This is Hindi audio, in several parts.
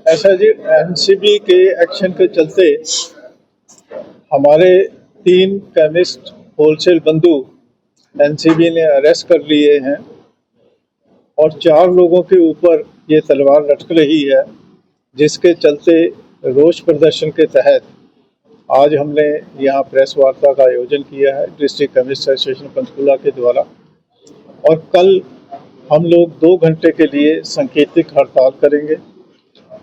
ऐसा जी, एनसीबी के एक्शन के चलते हमारे 3 केमिस्ट होलसेल बंधु एनसीबी ने अरेस्ट कर लिए हैं और 4 लोगों के ऊपर ये तलवार लटक रही है, जिसके चलते रोष प्रदर्शन के तहत आज हमने यहाँ प्रेस वार्ता का आयोजन किया है डिस्ट्रिक्ट केमिस्ट एसोसिएशन पंचकूला के द्वारा। और कल हम लोग 2 घंटे के लिए सांकेतिक हड़ताल करेंगे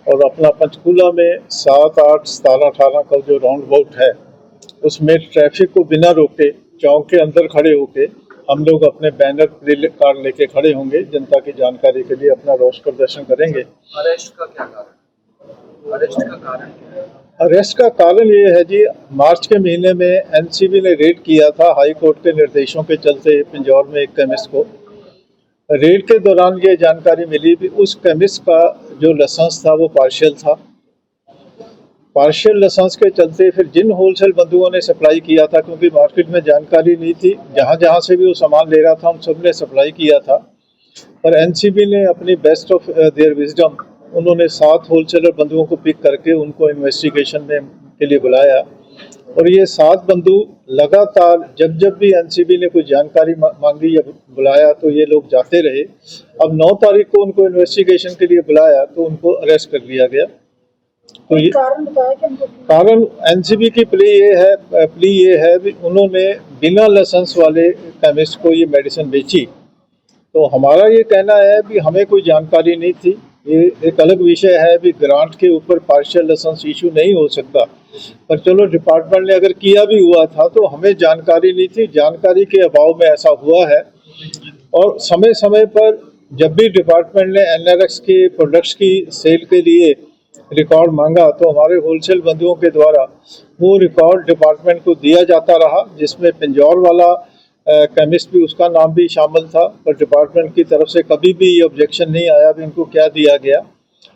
और अपना पंचकूला में 7, 8, 17, 18 का जो राउंड अबाउट है उसमें ट्रैफिक को बिना रोके चौक के अंदर खड़े होके हम लोग अपने बैनर प्ले कार्ड लेके खड़े होंगे, जनता की जानकारी के लिए अपना रोष प्रदर्शन करेंगे। अरेस्ट का क्या कारण? अरेस्ट का कारण क्या है? अरेस्ट का कारण ये है जी, मार्च के महीने में एनसीबी ने रेड किया था हाई कोर्ट के निर्देशों के चलते पिंजौर में एक केमिस्ट को। रेड के दौरान ये जानकारी मिली कि उस केमिस्ट का जो लाइसेंस था वो पार्शियल था। पार्शियल लाइसेंस के चलते फिर जिन होलसेल बंधुओं ने सप्लाई किया था, क्योंकि मार्केट में जानकारी नहीं थी, जहाँ से भी वो सामान ले रहा था हम सब ने सप्लाई किया था। पर एनसीबी ने अपनी बेस्ट ऑफ देयर विजडम उन्होंने 7 होलसेलर बंधुओं को पिक करके उनको इन्वेस्टिगेशन में के लिए बुलाया और ये 7 बंधु लगातार जब भी एनसीबी ने कोई जानकारी मांगी या बुलाया तो ये लोग जाते रहे। अब 9 तारीख को उनको इन्वेस्टिगेशन के लिए बुलाया तो उनको अरेस्ट कर लिया गया। तो ये कारण बताया कि कारण एनसीबी की प्ली ये है कि उन्होंने बिना लाइसेंस वाले केमिस्ट को ये मेडिसिन बेची। तो हमारा ये कहना है कि हमें कोई जानकारी नहीं थी। ये एक अलग विषय है भी ग्रांट के ऊपर पार्शियल लाइसेंस इशू नहीं हो सकता, पर चलो डिपार्टमेंट ने अगर किया भी हुआ था तो हमें जानकारी नहीं थी। जानकारी के अभाव में ऐसा हुआ है। और समय समय पर जब भी डिपार्टमेंट ने एनआरएक्स के प्रोडक्ट्स की सेल के लिए रिकॉर्ड मांगा तो हमारे होलसेल बंधुओं के द्वारा वो रिकॉर्ड डिपार्टमेंट को दिया जाता रहा, जिसमें पिंजौर वाला केमिस्ट भी, उसका नाम भी शामिल था। पर डिपार्टमेंट की तरफ से कभी भी ये ऑब्जेक्शन नहीं आया भी इनको क्या दिया गया।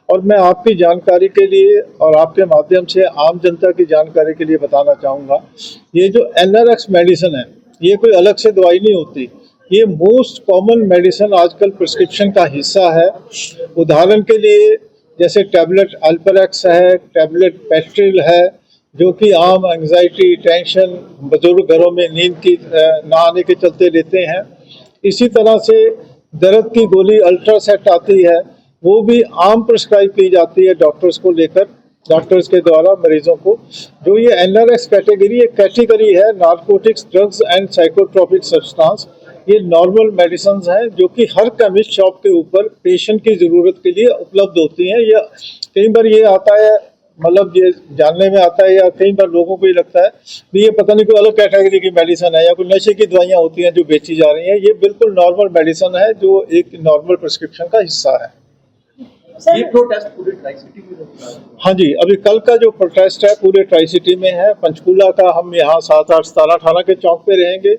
और मैं आपकी जानकारी के लिए और आपके माध्यम से आम जनता की जानकारी के लिए बताना चाहूँगा, ये जो एनआरएक्स मेडिसिन है ये कोई अलग से दवाई नहीं होती। ये मोस्ट कॉमन मेडिसिन आजकल प्रिस्क्रिप्शन का हिस्सा है। उदाहरण के लिए जैसे टैबलेट अल्परेक्स है, टैबलेट पेट्रिल है, जो कि आम एंग्जाइटी, टेंशन, बुजुर्ग घरों में नींद की ना आने के चलते लेते हैं। इसी तरह से दर्द की गोली अल्ट्रासेट आती है, वो भी आम प्रिस्क्राइब की जाती है डॉक्टर्स को लेकर, डॉक्टर्स के द्वारा मरीजों को। जो ये एनआरएक्स कैटेगरी एक कैटेगरी है, narcotics, drugs and psychotropic substance. ये नॉर्मल मेडिसिन हैं जो कि हर केमिस्ट शॉप के ऊपर पेशेंट की ज़रूरत के लिए उपलब्ध होती हैं। या कई बार ये आता है, मतलब ये जानने में आता है या कई बार लोगों को ये लगता है कि ये पता नहीं कोई अलग कैटेगरी की मेडिसिन है या कोई नशे की दवाइयाँ होती हैं जो बेची जा रही हैं। ये बिल्कुल नॉर्मल मेडिसिन है जो एक नॉर्मल प्रिस्क्रिप्शन का हिस्सा है। ये प्रोटेस्ट पूरे ट्राई सिटी में होता है? हाँ जी, अभी कल का जो प्रोटेस्ट है पूरे ट्राई सिटी में है। पंचकूला का हम यहाँ 7, 8, 17, 18 के चौक पे रहेंगे।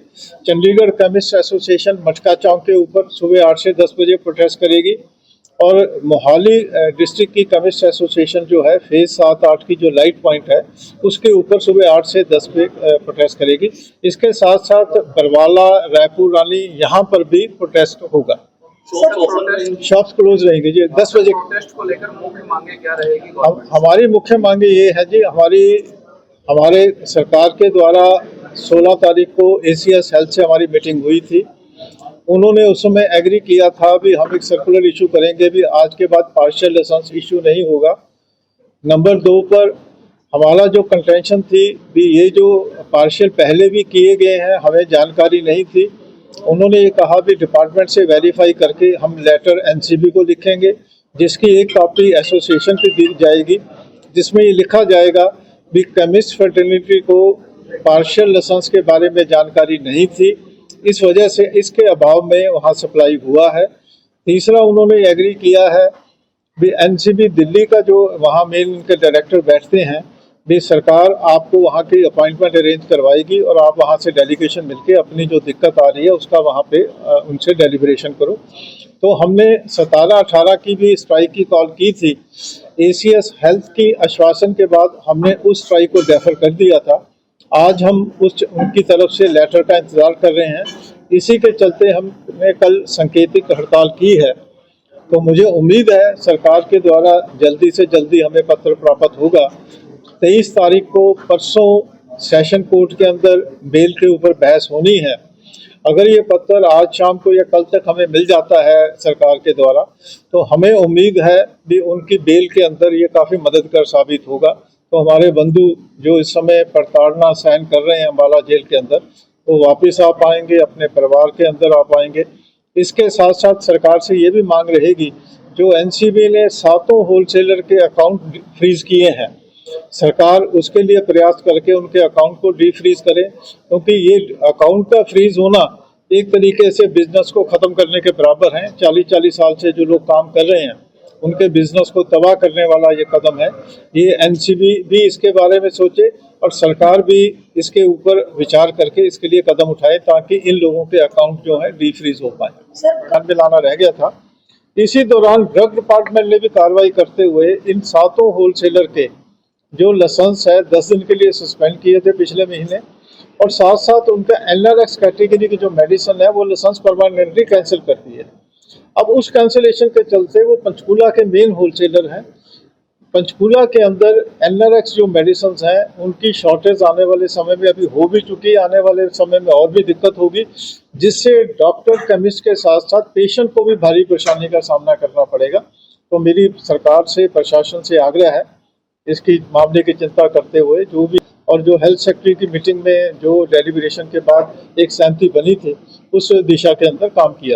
चंडीगढ़ केमिस्ट एसोसिएशन मटका चौक के ऊपर सुबह 8 से 10 बजे प्रोटेस्ट करेगी और मोहाली डिस्ट्रिक्ट की केमिस्ट एसोसिएशन जो है फेज 7, 8 की जो लाइट पॉइंट है उसके ऊपर सुबह 8 से 10 पे प्रोटेस्ट करेगी। इसके साथ साथ बरवाला, रायपुर, रानी यहाँ पर भी प्रोटेस्ट होगा। शॉप्स क्लोज रहेंगे जी 10 बजे। प्रोटेस्ट को लेकर मुख्य मांगे क्या रहेगी? हमारी मुख्य मांगे ये है जी, हमारे सरकार के द्वारा 16 तारीख को एसीएस हेल्थ से हमारी मीटिंग हुई थी। उन्होंने उस समय एग्री किया था भी हम एक सर्कुलर इशू करेंगे भी आज के बाद पार्शियल लाइसेंस इशू नहीं होगा। नंबर 2 पर हमारा जो कंटेंशन थी भी ये जो पार्शियल पहले भी किए गए हैं हमें जानकारी नहीं थी। उन्होंने ये कहा भी डिपार्टमेंट से वेरीफाई करके हम लेटर एनसीबी को लिखेंगे, जिसकी एक कॉपी एसोसिएशन को दी जाएगी, जिसमें ये लिखा जाएगा भी केमिस्ट फ्रेटर्निटी को पार्शियल लाइसेंस के बारे में जानकारी नहीं थी, इस वजह से इसके अभाव में वहाँ सप्लाई हुआ है। तीसरा उन्होंने एग्री किया है भी एनसीबी दिल्ली का जो वहाँ मेन उनके डायरेक्टर बैठते हैं भी सरकार आपको वहाँ की अपॉइंटमेंट अरेंज करवाएगी और आप वहाँ से डेलीगेशन मिलके अपनी जो दिक्कत आ रही है उसका वहाँ पे उनसे डेलिब्रेशन करो। तो हमने 17-18 की भी स्ट्राइक की कॉल की थी। एसीएस हेल्थ की आश्वासन के बाद हमने उस स्ट्राइक को डेफर कर दिया था। आज हम उनकी तरफ से लेटर का इंतज़ार कर रहे हैं। इसी के चलते हमने कल सांकेतिक हड़ताल की है तो मुझे उम्मीद है सरकार के द्वारा जल्दी से जल्दी हमें पत्र प्राप्त होगा। 23 तारीख को परसों सेशन कोर्ट के अंदर बेल के ऊपर बहस होनी है। अगर ये पत्र आज शाम को या कल तक हमें मिल जाता है सरकार के द्वारा, तो हमें उम्मीद है कि उनकी बेल के अंदर ये काफ़ी मददगार साबित होगा। तो हमारे बंधु जो इस समय प्रताड़ना सहन कर रहे हैं अम्बाला जेल के अंदर, वो वापस आ पाएंगे, अपने परिवार के अंदर आ पाएंगे। इसके साथ साथ सरकार से ये भी मांग रहेगी, जो एनसीबी ने 7 होलसेलर के अकाउंट फ्रीज किए हैं, सरकार उसके लिए प्रयास करके उनके अकाउंट को डीफ्रीज करे, क्योंकि ये अकाउंट का फ्रीज होना एक तरीके से बिजनेस को ख़त्म करने के बराबर है। 40-40 साल से जो लोग काम कर रहे हैं उनके बिजनेस को तबाह करने वाला ये कदम है। ये एनसीबी भी इसके बारे में सोचे और सरकार भी इसके ऊपर विचार करके इसके लिए कदम उठाए, ताकि इन लोगों के अकाउंट जो है डीफ्रीज हो पाए। ध्यान में लाना रह गया था। इसी दौरान ड्रग डिपार्टमेंट ने भी कार्रवाई करते हुए इन 7 होलसेलर के जो लाइसेंस है 10 दिन के लिए सस्पेंड किए थे पिछले महीने, और साथ साथ उनका एनआरएक्स कैटेगरी की जो मेडिसिन है वो लाइसेंस परमानेंटली कैंसिल कर दी है। अब उस कैंसिलेशन के चलते वो पंचकूला के मेन होलसेलर हैं। पंचकूला के अंदर एनआरएक्स जो मेडिसिन हैं उनकी शॉर्टेज आने वाले समय में अभी हो भी चुकी है, आने वाले समय में और भी दिक्कत होगी, जिससे डॉक्टर केमिस्ट के साथ साथ पेशेंट को भी भारी परेशानी का सामना करना पड़ेगा। तो मेरी सरकार से, प्रशासन से आग्रह है, इसकी मामले की चिंता करते हुए जो भी, और जो हेल्थ सेक्रेटरी की मीटिंग में जो डेलिब्रेशन के बाद एक सहमति बनी थी, उस दिशा के अंदर काम किया।